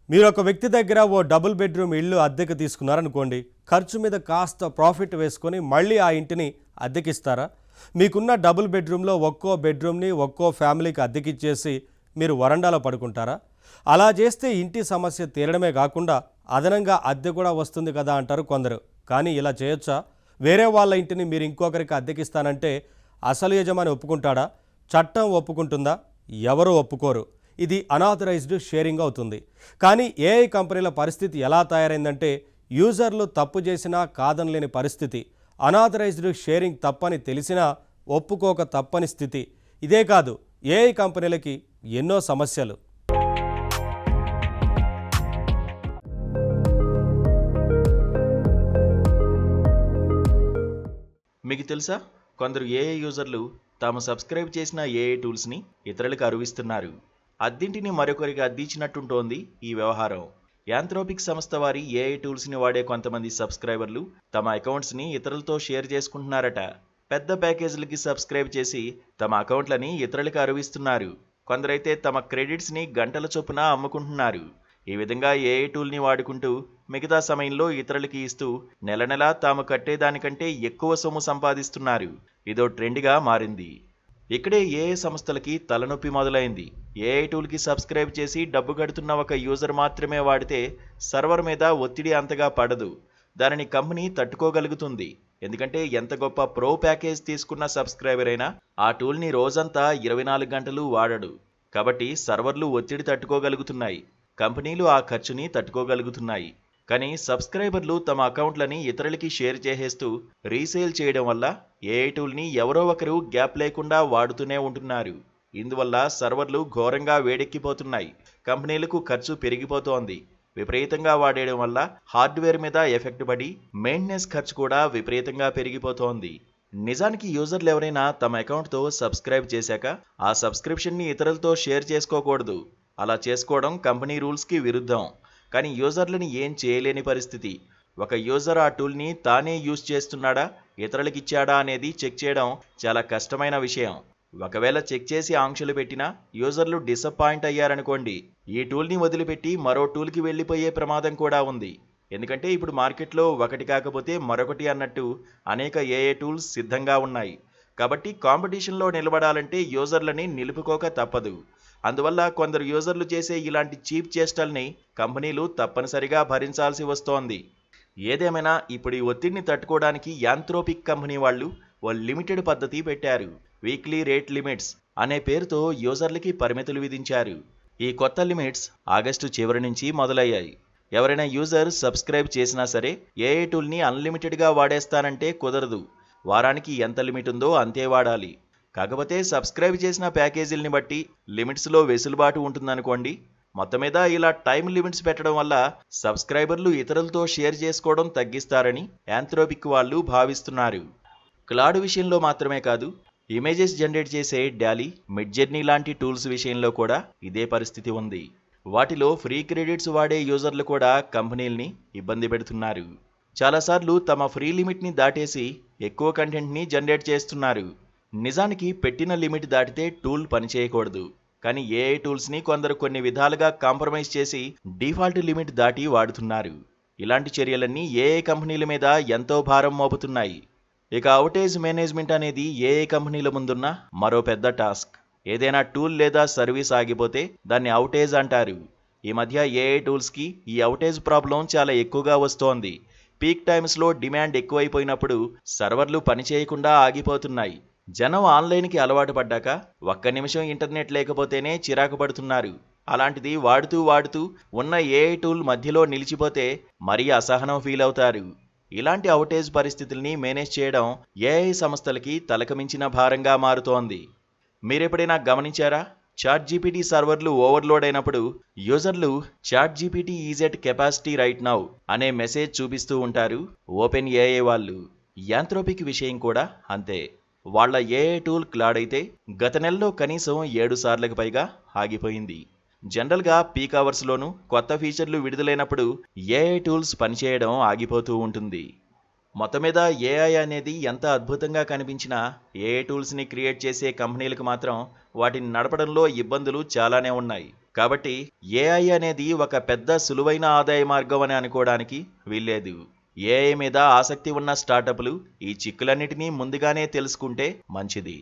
మీరు ఒక వ్యక్తి దగ్గర ఓ డబుల్ బెడ్రూమ్ ఇల్లు అద్దెకు తీసుకున్నారనుకోండి. ఖర్చు మీద కాస్త ప్రాఫిట్ వేసుకొని మళ్ళీ ఆ ఇంటిని అద్దెకిస్తారా? మీకున్న డబుల్ బెడ్రూమ్లో ఒక్కో బెడ్రూమ్ని ఒక్కో ఫ్యామిలీకి అద్దెకిచ్చేసి మీరు వరండాలో పడుకుంటారా? అలా చేస్తే ఇంటి సమస్య తీరడమే కాకుండా అదనంగా అద్దె కూడా వస్తుంది కదా అంటారు కొందరు. కానీ ఇలా చేయొచ్చా? వేరే వాళ్ళ ఇంటిని మీరు ఇంకొకరికి అద్దెకిస్తానంటే అసలు యజమాని ఒప్పుకుంటాడా? చట్టం ఒప్పుకుంటుందా? ఎవరు ఒప్పుకోరు. ఇది అనాథరైజ్డ్ షేరింగ్ అవుతుంది. కానీ ఏఐ కంపెనీల పరిస్థితి ఎలా తయారైందంటే యూజర్లు తప్పు చేసినా కాదనలేని పరిస్థితి. అనాథరైజ్డ్ షేరింగ్ తప్పని తెలిసినా ఒప్పుకోక తప్పని స్థితి. ఇదే కాదు, ఏఐ కంపెనీలకి ఎన్నో సమస్యలు. మీకు తెలుసా, కొందరు ఏఐ యూజర్లు తాము సబ్స్క్రైబ్ చేసిన ఏఐ టూల్స్ని ఇతరులకు అరువిస్తున్నారు. అద్దింటిని మరొకరికి అద్దించినట్టుంటోంది ఈ వ్యవహారం. యాంథ్రోపిక్ సంస్థ వారి ఏఐ టూల్స్ని వాడే కొంతమంది సబ్స్క్రైబర్లు తమ అకౌంట్స్ని ఇతరులతో షేర్ చేసుకుంటున్నారట. పెద్ద ప్యాకేజీలకి సబ్స్క్రైబ్ చేసి తమ అకౌంట్లని ఇతరులకు అరువిస్తున్నారు. కొందరైతే తమ క్రెడిట్స్ని గంటల చొప్పున అమ్ముకుంటున్నారు. ఈ విధంగా ఏఐ టూల్ని వాడుకుంటూ మిగతా సమయంలో ఇతరులకి ఇస్తూ నెల నెలా తాము కట్టేదానికంటే ఎక్కువ సొమ్ము సంపాదిస్తున్నారు. ఇదో ట్రెండ్గా మారింది. ఇక్కడే ఏఐ సంస్థలకి తలనొప్పి మొదలైంది. ఏఐ టూల్కి సబ్స్క్రైబ్ చేసి డబ్బు కడుతున్న ఒక యూజర్ మాత్రమే వాడితే సర్వర్ మీద ఒత్తిడి అంతగా పడదు. దానిని కంపెనీ తట్టుకోగలుగుతుంది. ఎందుకంటే ఎంత గొప్ప ప్రో ప్యాకేజ్ తీసుకున్న సబ్స్క్రైబర్ అయినా ఆ టూల్ని రోజంతా 24 గంటలు వాడడు. కాబట్టి సర్వర్లు ఒత్తిడి తట్టుకోగలుగుతున్నాయి. కంపెనీలు ఆ ఖర్చుని తట్టుకోగలుగుతున్నాయి. కానీ సబ్స్క్రైబర్లు తమ అకౌంట్లని ఇతరులకి షేర్ చేసేస్తూ రీసేల్ చేయడం వల్ల ఏఐ టూల్ని ఎవరో ఒకరు గ్యాప్ లేకుండా వాడుతూనే ఉంటున్నారు. ఇందువల్ల సర్వర్లు ఘోరంగా వేడెక్కిపోతున్నాయి. కంపెనీలకు ఖర్చు పెరిగిపోతోంది. విపరీతంగా వాడేయడం వల్ల హార్డ్వేర్ మీద ఎఫెక్ట్ పడి మెయింటెనెన్స్ ఖర్చు కూడా విపరీతంగా పెరిగిపోతోంది. నిజానికి యూజర్లు ఎవరైనా తమ అకౌంట్తో సబ్స్క్రైబ్ చేశాక ఆ సబ్స్క్రిప్షన్ని ఇతరులతో షేర్ చేసుకోకూడదు. అలా చేసుకోవడం కంపెనీ రూల్స్కి విరుద్ధం. కానీ యూజర్లని ఏం చేయలేని పరిస్థితి. ఒక యూజర్ ఆ టూల్ని తానే యూజ్ చేస్తున్నాడా, ఇతరులకి ఇచ్చాడా అనేది చెక్ చేయడం చాలా కష్టమైన విషయం. ఒకవేళ చెక్ చేసి ఆంక్షలు పెట్టినా యూజర్లు డిసప్పాయింట్ అయ్యారనుకోండి, ఈ టూల్ని వదిలిపెట్టి మరో టూల్కి వెళ్ళిపోయే ప్రమాదం కూడా ఉంది. ఎందుకంటే ఇప్పుడు మార్కెట్లో ఒకటి కాకపోతే మరొకటి అన్నట్టు అనేక ఏఐ టూల్స్ సిద్ధంగా ఉన్నాయి. కాబట్టి కాంపిటీషన్లో నిలబడాలంటే యూజర్లని నిలుపుకోక తప్పదు. అందువల్ల కొందరు యూజర్లు చేసే ఇలాంటి చీప్ చేష్టల్ని కంపెనీలు తప్పనిసరిగా భరించాల్సి వస్తోంది. ఏదేమైనా ఇప్పుడు ఈ ఒత్తిడిని తట్టుకోవడానికి యాంథ్రోపిక్ కంపెనీ వాళ్ళు ఓ లిమిటెడ్ పద్ధతి పెట్టారు. వీక్లీ రేట్ లిమిట్స్ అనే పేరుతో యూజర్లకి పరిమితులు విధించారు. ఈ కొత్త లిమిట్స్ ఆగస్టు చివరి నుంచి మొదలయ్యాయి. ఎవరైనా యూజర్ సబ్స్క్రైబ్ చేసినా సరే ఏఐ టూల్ని అన్లిమిటెడ్గా వాడేస్తానంటే కుదరదు. వారానికి ఎంత లిమిట్ ఉందో అంతే వాడాలి. కాకపోతే సబ్స్క్రైబ్ చేసిన ప్యాకేజీల్ని బట్టి లిమిట్స్లో వెసులుబాటు ఉంటుందనుకోండి. మొత్తం మీద ఇలా టైం లిమిట్స్ పెట్టడం వల్ల సబ్స్క్రైబర్లు ఇతరులతో షేర్ చేసుకోవడం తగ్గిస్తారని యాంథ్రోపిక్ వాళ్ళు భావిస్తున్నారు. క్లాడ్ విషయంలో మాత్రమే కాదు, ఇమేజెస్ జనరేట్ చేసే డాలీ, మిడ్జర్నీ లాంటి టూల్స్ విషయంలో కూడా ఇదే పరిస్థితి ఉంది. వాటిలో ఫ్రీ క్రెడిట్స్ వాడే యూజర్లు కూడా కంపెనీల్ని ఇబ్బంది పెడుతున్నారు. చాలాసార్లు తమ ఫ్రీ లిమిట్ని దాటేసి ఎక్కువ కంటెంట్ని జనరేట్ చేస్తున్నారు. నిజానికి పెట్టిన లిమిట్ దాటితే టూల్ పనిచేయకూడదు. కానీ ఏఐ టూల్స్ని కొందరు కొన్ని విధాలుగా కాంప్రమైజ్ చేసి డిఫాల్ట్ లిమిట్ దాటి వాడుతున్నారు. ఇలాంటి చర్యలన్నీ ఏఐ కంపెనీల మీద ఎంతో భారం మోపుతున్నాయి. ఇక అవుటేజ్ మేనేజ్మెంట్ అనేది ఏఐ కంపెనీల ముందున్న మరో పెద్ద టాస్క్. ఏదైనా టూల్ లేదా సర్వీస్ ఆగిపోతే దాన్ని అవుటేజ్ అంటారు. ఈ మధ్య ఏఐ టూల్స్కి ఈ అవుటేజ్ ప్రాబ్లం చాలా ఎక్కువగా వస్తోంది. పీక్ టైమ్స్లో డిమాండ్ ఎక్కువైపోయినప్పుడు సర్వర్లు పనిచేయకుండా ఆగిపోతున్నాయి. జనం ఆన్లైన్కి అలవాటు పడ్డాక ఒక్క నిమిషం ఇంటర్నెట్ లేకపోతేనే చిరాకు పడుతున్నారు. అలాంటిది వాడుతూ ఉన్న ఏఐ టూల్ మధ్యలో నిలిచిపోతే మరీ అసహనం ఫీల్ అవుతారు. ఇలాంటి అవుటేజ్ పరిస్థితుల్ని మేనేజ్ చేయడం ఏఐ సంస్థలకి తలకమించిన భారంగా మారుతోంది. మీరెప్పుడైనా గమనించారా? చాట్ జీపీటీ సర్వర్లు ఓవర్లోడ్ అయినప్పుడు యూజర్లు chat GPT is at capacity right now అనే మెసేజ్ చూపిస్తూ ఉంటారు ఓపెన్ ఏఐ వాళ్ళు. యాంథ్రోపిక్ విషయం కూడా అంతే. వాళ్ళ ఏఐ టూల్ క్లాడ్ అయితే గత నెలలో కనీసం 7 సార్లకు పైగా ఆగిపోయింది. జనరల్గా పీక్ అవర్స్లోనూ కొత్త ఫీచర్లు విడుదలైనప్పుడు ఏఐ టూల్స్ పనిచేయడం ఆగిపోతూ ఉంటుంది. మొత్తం మీద ఏఐ అనేది ఎంత అద్భుతంగా కనిపించినా ఏఐ టూల్స్ని క్రియేట్ చేసే కంపెనీలకు మాత్రం వాటిని నడపడంలో ఇబ్బందులు చాలానే ఉన్నాయి. కాబట్టి ఏఐ అనేది ఒక పెద్ద సులువైన ఆదాయ మార్గం అని అనుకోవడానికి వీల్లేదు. ఏఐ మీద ఆసక్తి ఉన్న స్టార్టప్లు ఈ చిక్కులన్నిటినీ ముందుగానే తెలుసుకుంటే మంచిది.